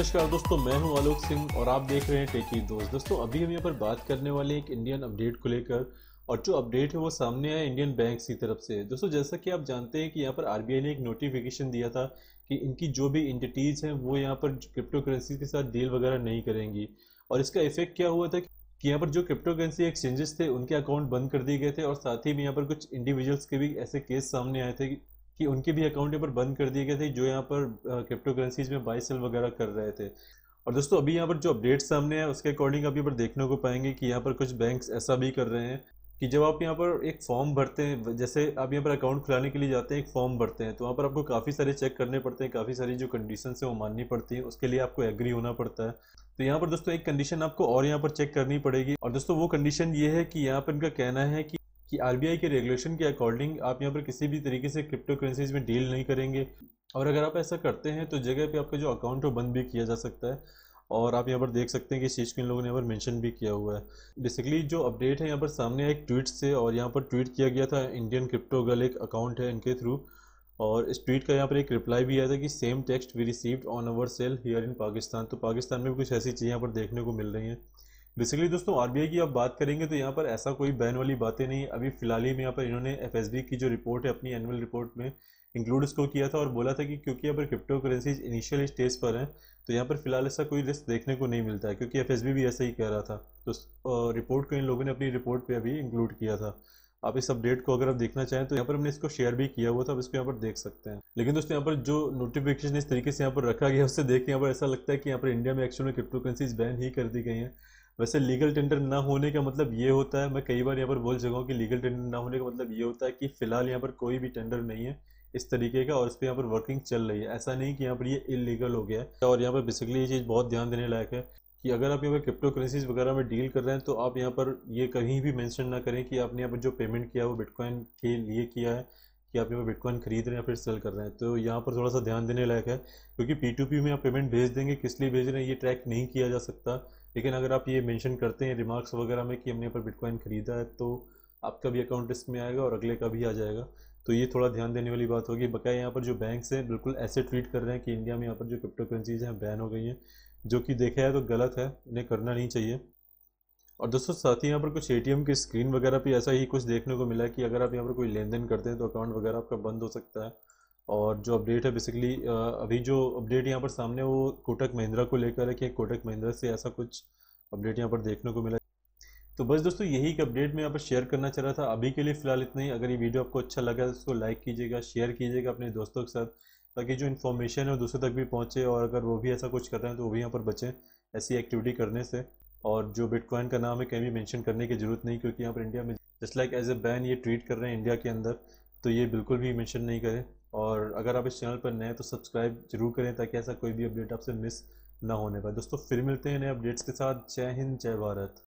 नमस्कार दोस्तों, मैं हूं आलोक सिंह और आप देख रहे हैं टेकी दोस्त। दोस्तों अभी हम यहाँ पर बात करने वाले हैं एक इंडियन अपडेट को लेकर। और जो अपडेट है वो सामने आया इंडियन बैंक की तरफ से। दोस्तों जैसा कि आप जानते हैं कि यहाँ पर आरबीआई ने एक नोटिफिकेशन दिया था कि इनकी जो भी एंटिटीज़ हैं वो यहाँ पर क्रिप्टो करेंसी के साथ डील वगैरह नहीं करेंगी। और इसका इफेक्ट क्या हुआ था कि यहाँ पर जो क्रिप्टो करेंसी एक्सचेंजेस थे उनके अकाउंट बंद कर दिए गए थे, और साथ ही में यहाँ पर कुछ इंडिविजुअल्स के भी ऐसे केस सामने आए थे कि उनके भी अकाउंट यहाँ पर बंद कर दिए गए थे जो यहाँ पर क्रिप्टो करेंसीज में बाई सेल वगैरह कर रहे थे। और दोस्तों अभी यहाँ पर जो अपडेट सामने है उसके अकॉर्डिंग अभी पर देखने को पाएंगे कि यहाँ पर कुछ बैंक्स ऐसा भी कर रहे हैं कि जब आप यहाँ पर एक फॉर्म भरते हैं, जैसे आप यहाँ पर अकाउंट खुलाने के लिए जाते हैं, एक फॉर्म भरते हैं, तो वहाँ पर आपको काफ़ी सारे चेक करने पड़ते हैं, काफ़ी सारी जो कंडीशन है वो माननी पड़ती है, उसके लिए आपको एग्री होना पड़ता है। तो यहाँ पर दोस्तों एक कंडीशन आपको और यहाँ पर चेक करनी पड़ेगी, और दोस्तों वो कंडीशन ये है कि यहाँ पर इनका कहना है कि आरबीआई के रेगुलेशन के अकॉर्डिंग आप यहाँ पर किसी भी तरीके से क्रिप्टो करेंसीज में डील नहीं करेंगे, और अगर आप ऐसा करते हैं तो जगह पे आपका जो अकाउंट है वो बंद भी किया जा सकता है। और आप यहाँ पर देख सकते हैं कि इस चीज़ को इन लोगों ने यहाँ पर मेंशन भी किया हुआ है। बेसिकली जो अपडेट है यहाँ पर सामने आया एक ट्वीट से, और यहाँ पर ट्वीट किया गया था इंडियन क्रिप्टो गर्ल, एक अकाउंट है इनके थ्रू। और इस ट्वीट का यहाँ पर एक रिप्लाई भी आया था कि same text we received on our cell here in Pakistan. तो पाकिस्तान में भी कुछ ऐसी चीज़ें यहाँ पर देखने को मिल रही हैं। बेसिकली दोस्तों आरबीआई की आप बात करेंगे तो यहाँ पर ऐसा कोई बैन वाली बातें नहीं। अभी फिलहाल ही में यहाँ पर इन्होंने एफएसबी की जो रिपोर्ट है अपनी एनुअल रिपोर्ट में इंक्लूड इसको किया था, और बोला था कि क्योंकि यहाँ पर क्रिप्टो करेंसीज इनिशियल स्टेज पर हैं तो यहाँ पर फिलहाल ऐसा कोई रिस्क देखने को नहीं मिलता है, क्योंकि एफएसबी भी ऐसा ही कह रहा था। तो रिपोर्ट को इन लोगों ने अपनी रिपोर्ट पे अभी इंक्लूड किया था। आप इस अपडेट को अगर आप देखना चाहें तो यहाँ पर हमने इसको शेयर भी किया हुआ था, आप इसको यहाँ पर देख सकते हैं। लेकिन दोस्तों यहाँ पर जो नोटिफिकेशन इस तरीके से यहाँ पर रखा गया उससे देख के यहाँ पर ऐसा लगता है कि यहाँ पर इंडिया में एक्चुअल में क्रिप्टो करेंसीज बैन ही कर दी गई हैं। वैसे लीगल टेंडर ना होने का मतलब ये होता है, मैं कई बार यहाँ पर बोल चुका हूँ कि लीगल टेंडर ना होने का मतलब ये होता है कि फिलहाल यहाँ पर कोई भी टेंडर नहीं है इस तरीके का, और इस पर यहाँ पर वर्किंग चल रही है। ऐसा नहीं कि यहाँ पर ये इलीगल हो गया है। और यहाँ पर बेसिकली ये चीज़ बहुत ध्यान देने लायक है कि अगर आप यहाँ पर क्रिप्टो करेंसीज वगैरह में डील कर रहे हैं तो आप यहाँ पर ये कहीं भी मेंशन ना करें कि आपने यहाँ पर जो पेमेंट किया है वो बिटकॉइन के लिए किया है, कि आप यहाँ पर बिटकॉइन खरीद रहे हैं या फिर सेल कर रहे हैं। तो यहाँ पर थोड़ा सा ध्यान देने लायक है, क्योंकि P2P में आप पेमेंट भेज देंगे, किस लिए भेज रहे हैं ये ट्रैक नहीं किया जा सकता। लेकिन अगर आप ये मेंशन करते हैं रिमार्क्स वगैरह में कि हमने यहाँ पर बिटकॉइन खरीदा है, तो आपका भी अकाउंट रिस्क में आएगा और अगले का भी आ जाएगा। तो ये थोड़ा ध्यान देने वाली बात होगी। बकाया यहाँ पर जो बैंक्स हैं बिल्कुल ऐसे ट्वीट कर रहे हैं कि इंडिया में यहाँ पर जो क्रिप्टो करेंसीज हैं बैन हो गई हैं, जो कि देखा है तो गलत है, इन्हें करना नहीं चाहिए। और दोस्तों साथ ही यहाँ पर कुछ एटीएम की स्क्रीन वगैरह भी ऐसा ही कुछ देखने को मिला है कि अगर आप यहाँ पर कोई लेन देन करते हैं तो अकाउंट वगैरह आपका बंद हो सकता है। और जो अपडेट है बेसिकली अभी जो अपडेट यहाँ पर सामने वो कोटक महिंद्रा को लेकर है कि कोटक महिंद्रा से ऐसा कुछ अपडेट यहाँ पर देखने को मिला। तो बस दोस्तों यही एक अपडेट मैं यहाँ पर शेयर करना चाह रहा था। अभी के लिए फिलहाल इतना ही। अगर ये वीडियो आपको अच्छा लगा तो उसको लाइक कीजिएगा, शेयर कीजिएगा अपने दोस्तों के साथ, ताकि जो इन्फॉर्मेशन है वो दूसरों तक भी पहुँचे, और अगर वो भी ऐसा कुछ कर रहे हैं तो वो भी यहाँ पर बचें ऐसी एक्टिविटी करने से। और जो बिटकॉइन का नाम है कहीं भी मेंशन करने की जरूरत नहीं, क्योंकि यहाँ पर इंडिया में just like as a ban ये ट्रीट कर रहे हैं इंडिया के अंदर, तो ये बिल्कुल भी मेंशन नहीं करें। और अगर आप इस चैनल पर नए हैं तो सब्सक्राइब जरूर करें, ताकि ऐसा कोई भी अपडेट आपसे मिस ना होने पाए। दोस्तों फिर मिलते हैं नए अपडेट्स के साथ। जय हिंद, जय भारत।